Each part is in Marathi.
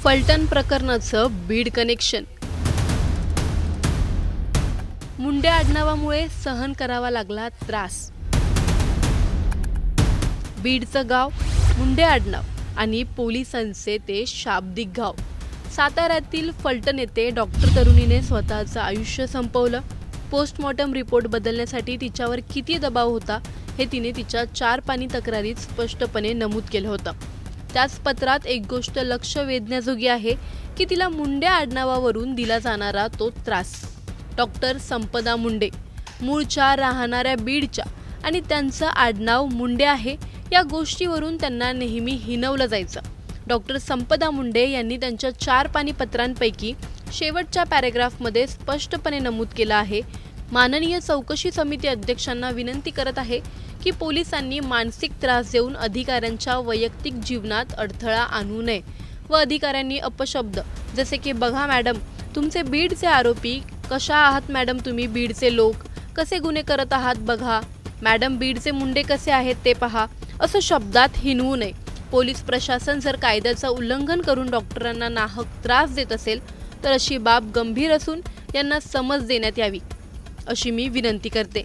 फलटण प्रकरणाचं बीड कनेक्शन. मुंडे आडनावामुळे सहन करावा लागला त्रास. बीडचं गाव, मुंडे आडनाव आणि पोलिसांचे ते शाब्दिक गाव. साताऱ्यातील फलटण येथे डॉक्टर तरुणीने स्वतःचं आयुष्य संपवलं. पोस्टमॉर्टम रिपोर्ट बदलण्यासाठी तिच्यावर किती दबाव होता हे तिने तिच्या 4 पानी तक्रारीत स्पष्टपणे नमूद केलं होतं. त्याच पत्रात एक गोष्ट लक्ष वेधण्याजोगी आहे की तिला मुंडे आडनावावरून दिला जाणारा तो त्रास. डॉक्टर संपदा मुंडे मूळच्या राहणाऱ्या बीडच्या आणि त्यांचं आडनाव मुंडे आहे या गोष्टीवरून त्यांना नेहमी हिणवलं जायचं. डॉक्टर संपदा मुंडे यांनी त्यांच्या 4 पानी पत्रांपैकी शेवटच्या पॅरेग्राफमध्ये स्पष्टपणे नमूद केलं आहे, माननीय चौकशी समिती अध्यक्षांना विनंती करत आहे की पोलिसांनी मानसिक त्रास देऊन अधिकाऱ्यांच्या वैयक्तिक जीवनात अडथळा आणू नये व अधिकाऱ्यांनी अपशब्द जसे की बघा मॅडम तुमचे बीडचे आरोपी, कशा आहात मॅडम तुम्ही बीडचे लोक, कसे गुन्हे करत आहात बघा मॅडम, बीडचे मुंडे कसे आहेत ते पहा, असं शब्दात हिणवू नये. पोलीस प्रशासन जर कायद्याचं उल्लंघन करून डॉक्टरांना नाहक त्रास देत असेल तर अशी बाब गंभीर असून यांना समज देण्यात यावी अशी मी विनंती करते.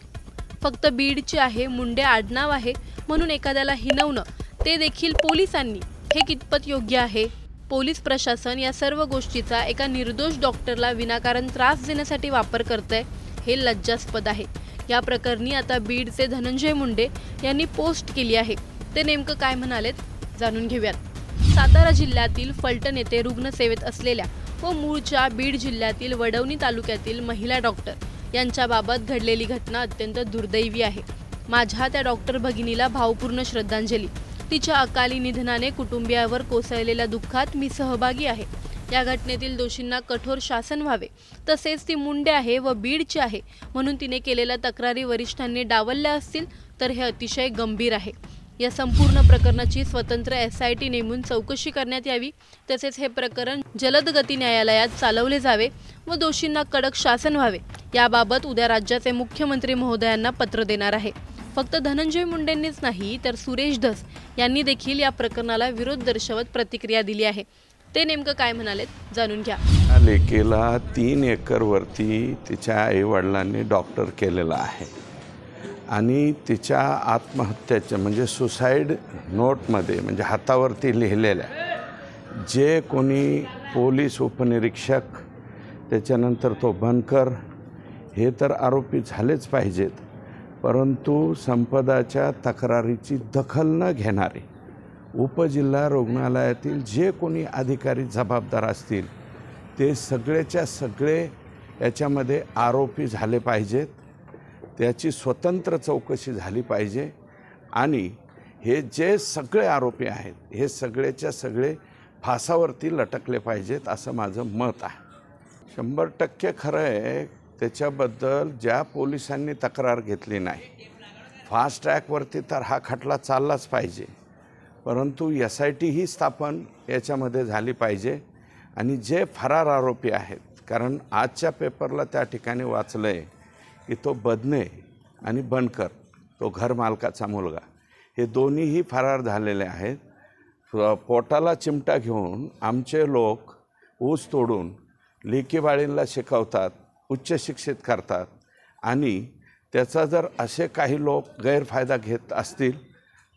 फक्त बीडचे आहे, मुंडे आडनाव आहे म्हणून एखाद्याला हिणवणं ते देखील पोलिसांनी हे कितपत योग्य आहे? पोलीस प्रशासन या सर्व गोष्टीचा एका निर्दोष डॉक्टरला विनाकारण त्रास देण्यासाठी वापर करतंय हे लज्जास्पद आहे. या प्रकरणी आता बीडचे धनंजय मुंडे यांनी पोस्ट केली आहे. ते नेमकं काय म्हणालेत जाणून घेऊयात. सातारा जिल्ह्यातील फलटण येथे रुग्णसेवेत असलेल्या व मूळच्या बीड जिल्ह्यातील वडवणी तालुक्यातील महिला डॉक्टर यांच्याबाबत घडलेली घटना अत्यंत दुर्दैवी आहे. माझ्या त्या डॉक्टर भगिनीला भावपूर्ण श्रद्धांजली. तिच्या अकाली निधनाने कुटुंबियावर कोसळलेल्या दुःखात मी सहभागी आहे. या घटनेतील दोषींना कठोर शासन व्हावे. तसेच ती मुंडे आहे व बीडची आहे म्हणून तिने केलेल्या तक्रारी वरिष्ठांनी डावलल्या असतील तर हे अतिशय गंभीर आहे. या संपूर्ण प्रकरणाची स्वतंत्र SIT नेमून चौकशी करण्यात यावी. तसेच हे प्रकरण जलद गती न्यायालयात चालवले जावे व दोषींना कडक शासन व्हावे. याबाबत उद्या राज्याचे मुख्यमंत्री महोदयांना पत्र देणार आहे. फक्त धनंजय मुंडेंनीच नाही तर सुरेश धस यांनी देखील या प्रकरणाला विरोध दर्शवत प्रतिक्रिया दिली आहे. ते नेमकं काय म्हणालेत जाणून घ्या. लेकीला 3 एकरवरती तिच्या आईवडिलांनी डॉक्टर केलेला आहे आणि तिच्या आत्महत्येच्या म्हणजे सुसाईड नोटमध्ये म्हणजे हातावरती लिहिलेल्या जे कोणी पोलीस उपनिरीक्षक त्याच्यानंतर तो बनकर हे तर आरोपी झालेच पाहिजेत, परंतु संपदाच्या तक्रारीची दखल न घेणारे उपजिल्हा रुग्णालयातील जे कोणी अधिकारी जबाबदार असतील ते सगळेच्या सगळे याच्यामध्ये आरोपी झाले पाहिजेत. त्याची स्वतंत्र चौकशी झाली पाहिजे आणि हे जे सगळे आरोपी आहेत हे सगळेच्या सगळे फासावरती लटकले पाहिजेत असं माझं मत आहे. 100% खरं आहे. त्याच्याबद्दल ज्या पोलिसांनी तक्रार घेतली नाही, फास्ट ट्रॅकवरती तर हा खटला चाललाच पाहिजे, परंतु SIT ही स्थापन याच्यामध्ये झाली पाहिजे. आणि जे फरार आरोपी आहेत, कारण आजच्या पेपरला त्या ठिकाणी वाचलं आहे की तो बदने आणि बनकर तो घरमालकाचा मुलगा हे दोन्हीही फरार झालेले आहेत. पोटाला चिमटा घेऊन आमचे लोक ऊस तोडून लेकीबाळींना शिकवतात, उच्च शिक्षित करतात आणि त्याचा जर असे काही लोक गैरफायदा घेत असतील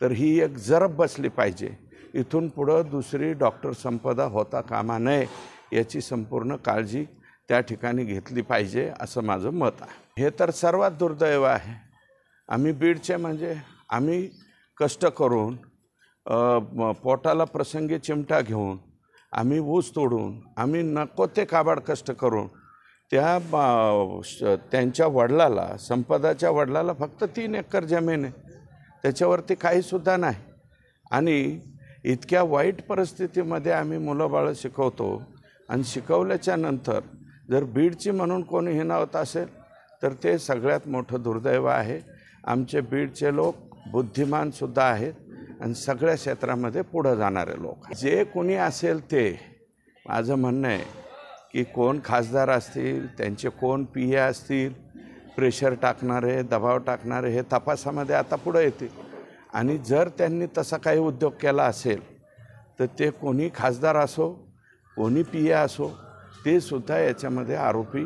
तर ही एक जरब बसली पाहिजे. इथून पुढं दुसरी डॉक्टर संपदा होता कामा नये याची संपूर्ण काळजी त्या ठिकाणी घेतली पाहिजे असं माझं मत आहे. हे तर सर्वात दुर्दैव आहे. आम्ही बीडचे म्हणजे आम्ही कष्ट करून पोटाला प्रसंगी चिमटा घेऊन आम्ही ऊस तोडून आम्ही नको ते काबाड कष्ट करून त्यांच्या वडिलाला संपदाच्या वडिलाला फक्त 3 एकर जमीन आहे, त्याच्यावरती काहीसुद्धा नाही आणि इतक्या वाईट परिस्थितीमध्ये आम्ही मुलं बाळं शिकवतो आणि शिकवल्याच्या नंतर जर बीडची म्हणून कोणी हिणावत असेल तर ते सगळ्यात मोठं दुर्दैव आहे. आमचे बीडचे लोक बुद्धिमानसुद्धा आहेत आणि सगळ्या क्षेत्रामध्ये पुढं जाणारे लोक. जे कोणी असेल ते माझं म्हणणं आहे की कोण खासदार असतील, त्यांचे कोण PA असतील, प्रेशर टाकणारे, दबाव टाकणारे हे तपासामध्ये आता पुढे येतील आणि जर त्यांनी तसा काही उद्योग केला असेल तर ते कोणी खासदार असो कोणी पिये असो ते सुद्धा याच्यामध्ये आरोपी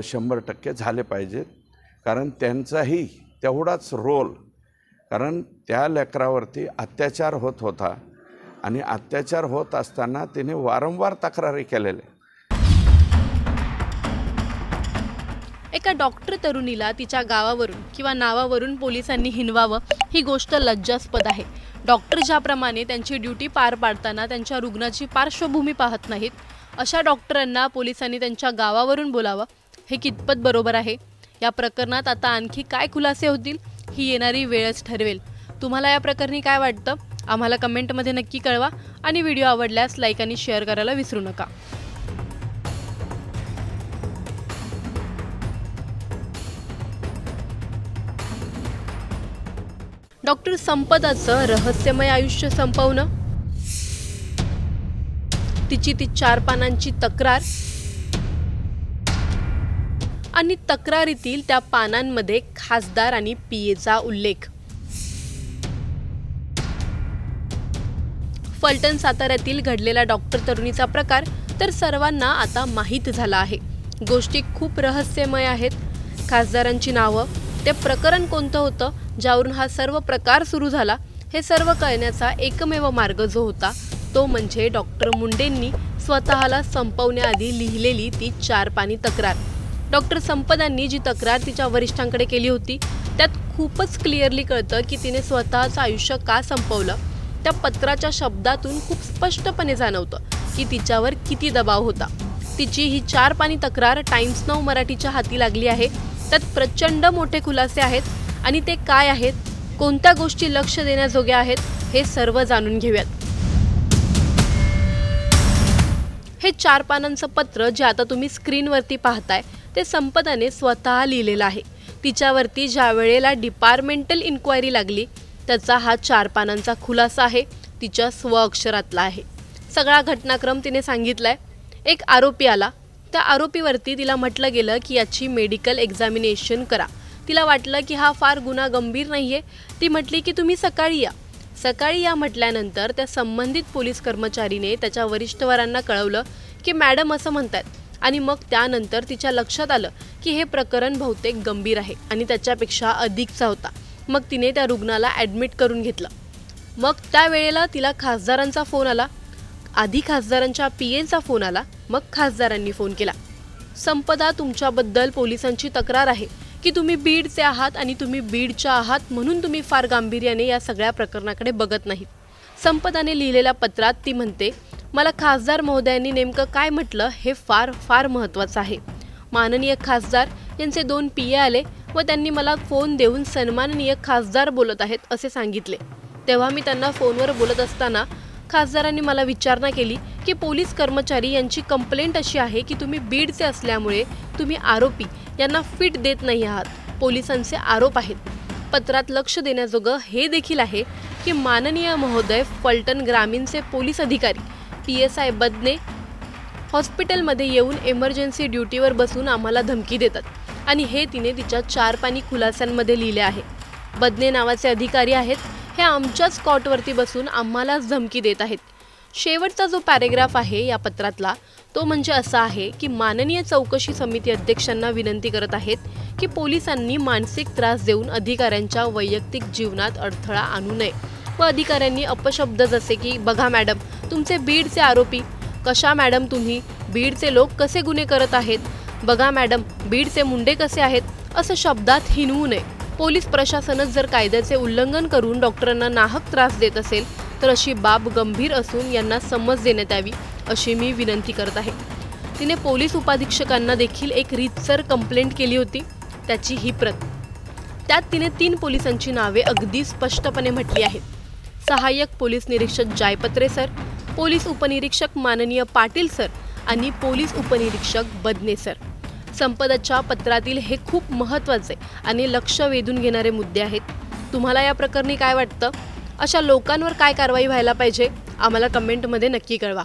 100% झाले पाहिजेत, कारण त्यांचाही तेवढाच रोल, कारण त्या लेकरावरती अत्याचार होत होता आणि अत्याचार होत असताना तिने वारंवार तक्रारी केलेल्या. एका डॉक्टर तरुणीला तिच्या गावावरून किंवा नावावरून पोलिसांनी हिणवावं ही गोष्ट लज्जास्पद आहे. डॉक्टर ज्याप्रमाणे त्यांची ड्युटी पार पाडताना त्यांच्या रुग्णाची पार्श्वभूमी पाहत नाहीत, अशा डॉक्टरांना पोलिसांनी त्यांच्या गावावरून बोलावं हे कितपत बरोबर आहे? या प्रकरणात आता आणखी काय खुलासे होतील ही येणारी वेळच ठरवेल. तुम्हाला या प्रकरणी काय वाटतं? आम्हाला कमेंटमध्ये नक्की कळवा आणि व्हिडिओ आवडल्यास लाईक आणि शेअर करायला विसरू नका. डॉक्टर संपदाचं रहस्यमय आयुष्य संपवणं, तिची ती 4 पानांची तक्रार आणि तक्रारीतील त्या पानांमध्ये खासदार आणि पीएचा उल्लेख. फलटण साताऱ्यातील घडलेला डॉक्टर तरुणीचा प्रकार तर सर्वांना आता माहीत झाला आहे. गोष्टी खूप रहस्यमय आहेत. खासदारांची नावं, ते प्रकरण कोणतं होतं ज्यावरून हा सर्व प्रकार सुरू झाला, हे सर्व कळण्याचा एकमेव मार्ग जो होता तो म्हणजे डॉक्टर मुंडेंनी स्वतःला संपवण्याआधी लिहिलेली ती 4 पानी तक्रार. डॉक्टर संपदांनी जी तक्रार तिच्या वरिष्ठांकडे केली होती त्यात खूपच क्लिअरली कळतं की तिने स्वतःचं आयुष्य का संपवलं. त्या पत्राच्या शब्दातून खूप स्पष्टपणे जाणवतं की तिच्यावर किती दबाव होता. तिची ही 4 पानी तक्रार टाइम्स नाऊ मराठीच्या हाती लागली आहे. त्यात प्रचंड मोठे खुलासे आहेत आणि ते काय आहेत, कोणत्या गोष्टी लक्ष देण्याजोग्या आहेत, हे सर्व जाणून घेऊयात. हे 4 पानांचं पत्र जे आता तुम्ही स्क्रीनवरती पाहताय ते संपदाने स्वतः लिहिलेलं आहे. तिच्यावरती ज्या वेळेला डिपार्टमेंटल इन्क्वायरी लागली त्याचा हा 4 पानांचा खुलासा आहे. तिच्या स्वअक्षरातला आहे. सगळा घटनाक्रम तिने सांगितलाय. एक आरोपी आला, त्या आरोपीवरती तिला म्हटलं गेलं की याची मेडिकल एक्झामिनेशन करा. तिला वाटलं की हा फार गुन्हा गंभीर नाहीये. ती म्हटली की तुम्ही सकाळी या. सकाळी या म्हटल्यानंतर त्या संबंधित पोलीस कर्मचारीने त्याच्या वरिष्ठवरांना कळवलं की मॅडम असं म्हणतात, आणि मग त्यानंतर तिच्या लक्षात आलं की हे प्रकरण बहुतेक गंभीर आहे आणि त्याच्यापेक्षा अधिकचा होता. मग तिने त्या रुग्णाला ॲडमिट करून घेतलं. मग त्यावेळेला तिला खासदारांचा फोन आला. आधी खासदारांच्या पीएचा फोन आला, मग खासदारांनी फोन केला. संपदा, तुमच्याबद्दल पोलिसांची तक्रार आहे की तुम्ही बीडचे आहात आणि तुम्ही बीडच्या आहात म्हणून तुम्ही फार गांभीर्याने या सगळ्या प्रकरणाकडे बघत नाहीत. संपदाने लिहिलेल्या पत्रात ती म्हणते, मला खासदार महोदयांनी नेमकं काय म्हटलं हे फार फार महत्त्वाचं आहे. माननीय खासदार यांचे 2 पीए आले व त्यांनी मला फोन देऊन सन्माननीय खासदार बोलत आहेत असे सांगितले. तेव्हा मी त्यांना फोनवर बोलत असताना खासदारांनी मला विचारणा केली की पोलीस कर्मचारी यांची कंप्लेंट अशी आहे की तुम्ही बीडचे असल्यामुळे तुम्ही आरोपी यांना फिट देत नाही आहात. पोलिसांचे आरोप आहेत. पत्रात लक्ष देण्याजोगं हे देखील आहे की माननीय महोदय फलटण ग्रामीणचे पोलीस अधिकारी PSI बदने हॉस्पिटलमध्ये येऊन इमर्जन्सी ड्युटीवर बसून आम्हाला धमकी देतात आणि हे तिने तिच्या 4 पानी खुलास्यांमध्ये लिहिले आहे. बदने नावाचे अधिकारी आहेत, हे आमच्याच कॉटवरती बसून आम्हालाच धमकी देत आहेत. शेवटचा जो पॅरेग्राफ आहे या पत्रातला तो म्हणजे असा आहे की माननीय चौकशी समिती अध्यक्षांना विनंती करत आहेत की पोलिसांनी मानसिक त्रास देऊन अधिकाऱ्यांच्या वैयक्तिक जीवनात अडथळा आणू नये व अधिकाऱ्यांनी अपशब्द जसे की बघा मॅडम तुमचे बीडचे आरोपी, कशा मॅडम तुम्ही, बीडचे लोक कसे गुन्हे करत आहेत, बघा मॅडम बीडचे मुंडे कसे आहेत, असं शब्दात हिणवू नये. पोलीस प्रशासनच जर कायद्याचे उल्लंघन करून डॉक्टरांना नाहक त्रास देत असेल तर अशी बाब गंभीर असून यांना समज देण्यात यावी अशी मी विनंती करत आहे. तिने पोलीस उपाधीक्षकांना देखील एक रीतसर कंप्लेंट केली होती, त्याची ही प्रत. त्यात तिने 3 पोलिसांची नावे अगदी स्पष्टपणे म्हटली आहेत. सहाय्यक पोलीस निरीक्षक जायपत्रे सर, पोलीस उपनिरीक्षक माननीय पाटील सर आणि पोलीस उपनिरीक्षक बदने सर. संपदाच्या पत्रातील हे खूप महत्त्वाचे आणि लक्ष वेधून घेणारे मुद्दे आहेत. तुम्हाला या प्रकरणी काय वाटतं? अशा लोकांवर काय कारवाई व्हायला पाहिजे? आम्हाला कमेंटमध्ये नक्की कळवा.